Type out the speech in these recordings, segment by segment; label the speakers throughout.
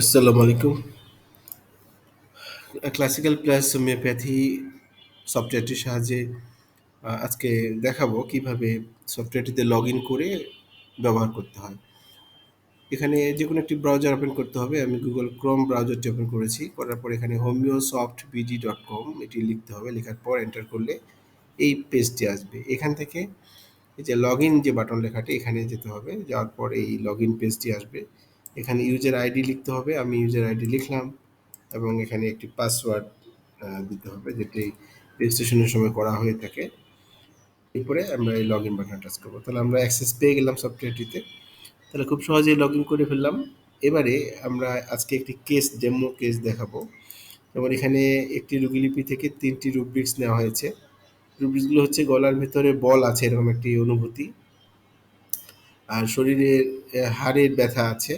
Speaker 1: আসসালামু আলাইকুম। Classical plus homeopathy সফটওয়্যারটির সাহায্যে আজকে দেখাবো কিভাবে সফটওয়্যারটিতে লগ ইন করে ব্যবহার করতে হয়। এখানে যেকোনো একটি ব্রাউজার ওপেন করতে হবে। আমি গুগল ক্রোম ব্রাউজারটি ওপেন করেছি। করার পর এখানে homeosofbd.com এটি লিখতে হবে। লেখার পর এন্টার করলে এই পেজটি আসবে। এখান থেকে এই যে লগ ইন যে বাটন লেখাটি এখানে যেতে হবে। যাওয়ার পর এই লগ ইন পেজটি আসবে। এখানে ইউজার আইডি লিখতে হবে। আমি ইউজার আইডি লিখলাম এবং এখানে একটি পাসওয়ার্ড দিতে হবে যেটি রেজিস্ট্রেশনের সময় করা হয়ে থাকে। এরপরে আমরা এই লগ ইন বাটনে টাচ করবো। তাহলে আমরা অ্যাক্সেস পেয়ে গেলাম সফটওয়্যারটিতে। তাহলে খুব সহজেই লগ ইন করে ফেললাম। এবারে আমরা আজকে একটি ডেমো কেস দেখাবো। যেমন এখানে একটি রোগীলিপি থেকে ৩টি রুব্রিক্স নেওয়া হয়েছে। রুব্রিক্সগুলো হচ্ছে গলার ভেতরে বল আছে এরকম একটি অনুভূতি, আর শরীরের হাড়ের ব্যথা আছে,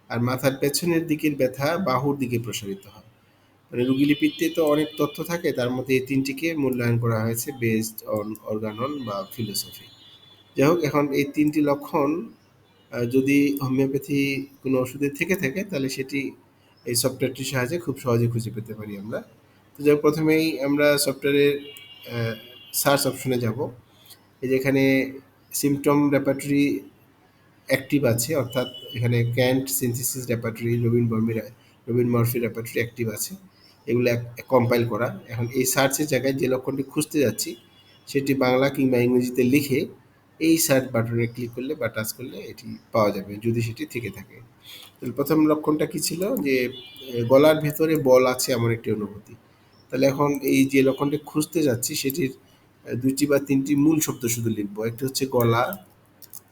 Speaker 1: আর মাথার পেছনের দিকের ব্যথা বাহুর দিকে প্রসারিত হয়। মানে রোগীলিপিতে তো অনেক তথ্য থাকে, তার মধ্যে এই ৩টিকে মূল্যায়ন করা হয়েছে বেসড অন অর্গানন বা ফিলোসফি। যাই হোক, এখন এই ৩টি লক্ষণ যদি হোমিওপ্যাথি কোনো ওষুধে থেকে থাকে তাহলে সেটি এই সফটওয়্যারটির সাহায্যে খুব সহজে খুঁজে পেতে পারি আমরা। তো যাই হোক, প্রথমেই আমরা সফটওয়্যারের সার্চ অপশনে যাব। এই যে এখানে সিম্পটম রেপার্টরি অ্যাক্টিভ আছে, অর্থাৎ এখানে can't synthesis repertory, Robin Murphy repertory active আছে। এগুলো কম্পাইল করা। এখন এই সার্চের জায়গায় যে লক্ষণটি খুঁজতে যাচ্ছি সেটি বাংলা কিংবা ইংরেজিতে লিখে এই সার্চ বাটনে ক্লিক করলে বা টাচ করলে এটি পাওয়া যাবে যদি সেটি থেকে থাকে। তাহলে প্রথম লক্ষণটা কি ছিল, যে গলার ভেতরে বল আছে এমন একটি অনুভূতি। তাহলে এখন এই যে লক্ষণটি খুঁজতে যাচ্ছি সেটির ২টি বা ৩টি মূল শব্দ শুধু লিখবো। একটি হচ্ছে গলা,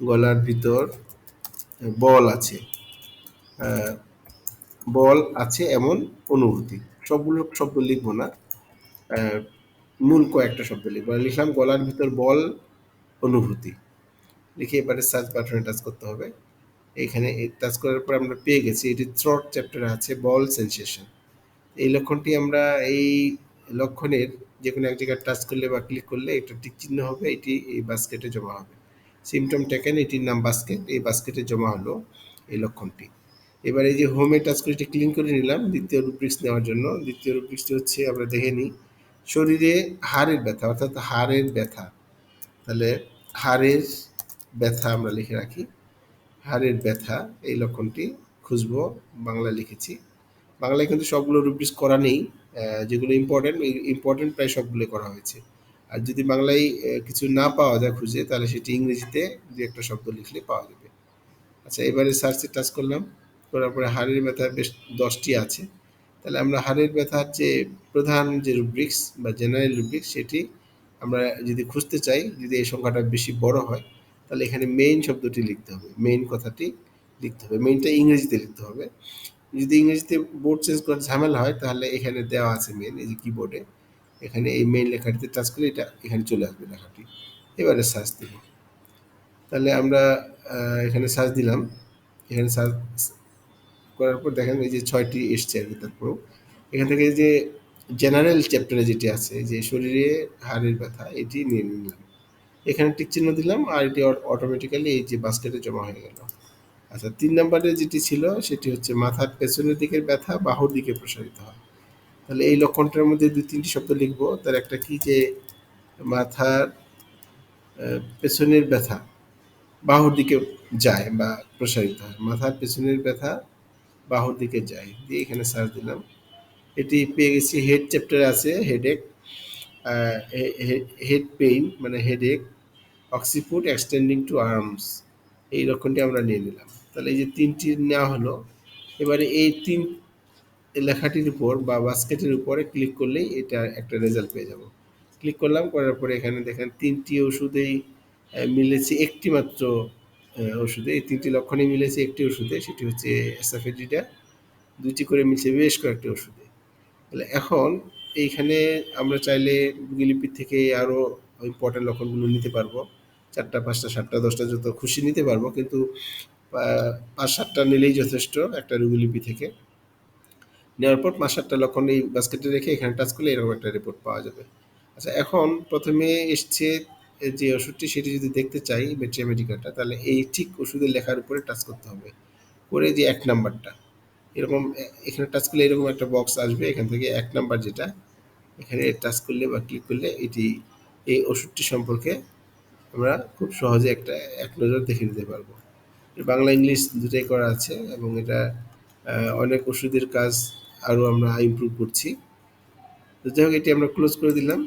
Speaker 1: গলার ভিতর বল আছে, আহ, বল আছে এমন অনুভূতি। সবগুলো শব্দ লিখবো না, আহ, মূল কয়েকটা শব্দ লিখবো। লিখলাম গলার ভিতর বল অনুভূতি, লিখে এবারে সার্চ বাটনে টাচ করতে হবে। এখানে টাচ করার পর আমরা পেয়ে গেছি এটি থ্রট চ্যাপ্টারে আছে বল সেন্সেশন। এই লক্ষণটি আমরা এই লক্ষণের যে কোনো এক জায়গায় টাচ করলে বা ক্লিক করলে একটা টিক চিহ্ন হবে, এটি এই বাস্কেটে জমা হবে। সিমটম টেকেন, এটির নাম বাস্কেট, এই বাস্কেটে জমা হলো এই লক্ষণটি। এবার এই যে হোমে টাচ করে এটি ক্লিন করে নিলাম দ্বিতীয় রুব্রিক্স নেওয়ার জন্য। দ্বিতীয় রুব্রিক্সটি হচ্ছে, আমরা দেখে নিই, শরীরে হাড়ের ব্যথা, অর্থাৎ হাড়ের ব্যথা। তাহলে হাড়ের ব্যথা আমরা লিখে রাখি। হাড়ের ব্যথা এই লক্ষণটি খুঁজবো। বাংলা লিখেছি। বাংলায় কিন্তু সবগুলো রুব্রিক্স করা নেই। যেগুলো ইম্পর্টেন্ট, এই ইম্পর্টেন্ট প্রায় সবগুলো করা হয়েছে। আর যদি বাংলায় কিছু না পাওয়া যায় খুঁজে, তাহলে সেটি ইংরেজিতে দু একটা শব্দ লিখলে পাওয়া যাবে। আচ্ছা, এবারে সার্চে টাচ করলাম। করার পরে হাড়ের ব্যথা বেশ 10টি আছে। তাহলে আমরা হাড়ের ব্যথার যে প্রধান যে রুব্রিক্স বা জেনারেল রুব্রিক্স সেটি আমরা যদি খুঁজতে চাই, যদি এই সংখ্যাটা বেশি বড় হয় তাহলে এখানে মেইন শব্দটি লিখতে হবে, মেইন কথাটি লিখতে হবে। মেইনটা ইংরেজিতে লিখতে হবে। যদি ইংরেজিতে বোর্ড চেঞ্জ করার ঝামেলা হয় তাহলে এখানে দেওয়া আছে মেইন, এই যে কিবোর্ডে এখানে এই মেইন লেখাটিতে টাচ করলে এটা এখানে চলে আসবে লেখাটি। এবারে সার্চ দেব। তাহলে আমরা এখানে সার্চ দিলাম। এখানে সার্চ করার পর দেখেন এই যে 6টি এসছে আর কি। তারপরেও এখান থেকে যে জেনারেল চ্যাপ্টারে যেটি আছে যে শরীরে হাড়ের ব্যথা, এটি নিয়ে নিলাম। এখানে টিক চিহ্ন দিলাম আর এটি অটোমেটিক্যালি এই যে বাস্কেটে জমা হয়ে গেল। আচ্ছা, ৩ নম্বরে যেটি ছিল সেটি হচ্ছে মাথার পেছনের দিকের ব্যথা বাহুর দিকে প্রসারিত হয়। তাহলে এই লক্ষণটার মধ্যে ২-৩টি শব্দ লিখবো। তার একটা কি, যে মাথার পেছনের ব্যথা বাহুর দিকে যায় বা প্রসারিত হয়। মাথার পেছনের ব্যথা বাহুর দিকে যায়, দিয়ে এখানে সার্চ দিলাম। এটি পেয়ে গেছি। হেড চ্যাপ্টারে আছে হেডেক, হেড পেইন মানে হেডেক, অক্সিপুট এক্সটেন্ডিং টু আর্মস, এই লক্ষণটি আমরা নিয়ে নিলাম। তাহলে এই যে ৩টি নেওয়া হলো। এবারে এই ৩ লেখাটির উপর বা বাস্কেটের উপরে ক্লিক করলেই এটা একটা রেজাল্ট পেয়ে যাব। ক্লিক করলাম, করার পরে এখানে দেখেন ৩টি ওষুধেই মিলেছে একটি মাত্র ওষুধে, এই ৩টি লক্ষণই মিলেছে একটি ওষুধে, সেটি হচ্ছে অ্যাসাফেটিডা। ২টি করে মিলছে বেশ কয়েকটি ওষুধে। তাহলে এখন এইখানে আমরা চাইলে গুগলিপি থেকে আরও ইম্পর্টেন্ট লক্ষণগুলো নিতে পারবো। ৪টা, ৫টা, ৭টা, 10টা যত খুশি নিতে পারবো, কিন্তু ৫-৭টা নিলেই যথেষ্ট একটা রুগীলিপি থেকে। নেওয়ার পর ৫-৭টা লক্ষণ এই বাস্কেটে রেখে এখানে টাচ করলে এরকম একটা রিপোর্ট পাওয়া যাবে। আচ্ছা, এখন প্রথমে এসছে যে ওষুধটি, সেটি যদি দেখতে চাই ব্যাকটেরিয়া মেডিকাটা, তাহলে এই ঠিক ওষুধের লেখার উপরে টাচ করতে হবে। করে যে ১ নাম্বারটা, এরকম এখানে টাচ করলে এরকম একটা বক্স আসবে, এখান থেকে ১ নাম্বার যেটা, এখানে টাচ করলে বা ক্লিক করলে এটি এই ওষুধটি সম্পর্কে আমরা খুব সহজে একটা এক নজর দেখে নিতে পারবো। বাংলা ইংলিশ দুটাই করা আছে এবং এটা অনেক ওষুধের কাজ আরও আমরা ইমপ্রুভ করছি। তো যাই হোক, এটি আমরা ক্লোজ করে দিলাম।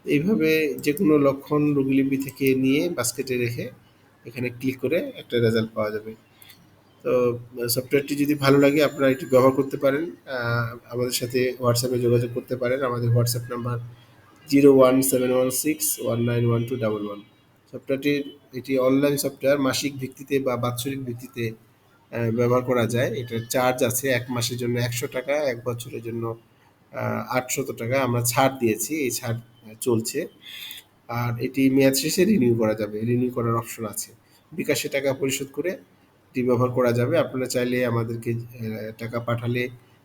Speaker 1: এইভাবে যে কোনো লক্ষণ রোগীলিপি থেকে নিয়ে বাস্কেটে রেখে এখানে ক্লিক করে একটা রেজাল্ট পাওয়া যাবে। তো সফটওয়্যারটি যদি ভালো লাগে আপনারা এটি ব্যবহার করতে পারেন। আমাদের সাথে হোয়াটসঅ্যাপে যোগাযোগ করতে পারেন। আমাদের হোয়াটসঅ্যাপ নাম্বার 01716191211। সফটওয়্যারটির এটি অনলাইন সফটওয়্যার, মাসিক ভিত্তিতে বা বাৎসরিক ভিত্তিতে ব্যবহার করা যায়। এটার চার্জ আছে ১ মাসের জন্য ৳১০০, ১ বছরের জন্য ৳৮০০। আমরা ছাড় দিয়েছি। এই ছাড় চলছে। আর এটি মেয়াদ শেষে রিনিউ করা যাবে। রিনিউ করার অপশন আছে। বিকাশে টাকা পরিশোধ করে এটি ব্যবহার করা যাবে। আপনারা চাইলে আমাদেরকে টাকা পাঠালে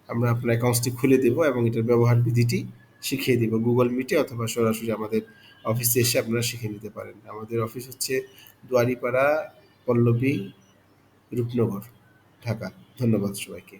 Speaker 1: আমরা আপনার অ্যাকাউন্টসটি খুলে দেব এবং এটার ব্যবহার বিধিটি শিখিয়ে দিব। Google Meet এ অথবা সরাসরি আমাদের অফিসে এসে আপনারা শিখে নিতে পারেন। আমাদের অফিস হচ্ছে দুয়ারীপাড়া, পল্লবী, রূপনগর, ঢাকা। ধন্যবাদ সবাইকে।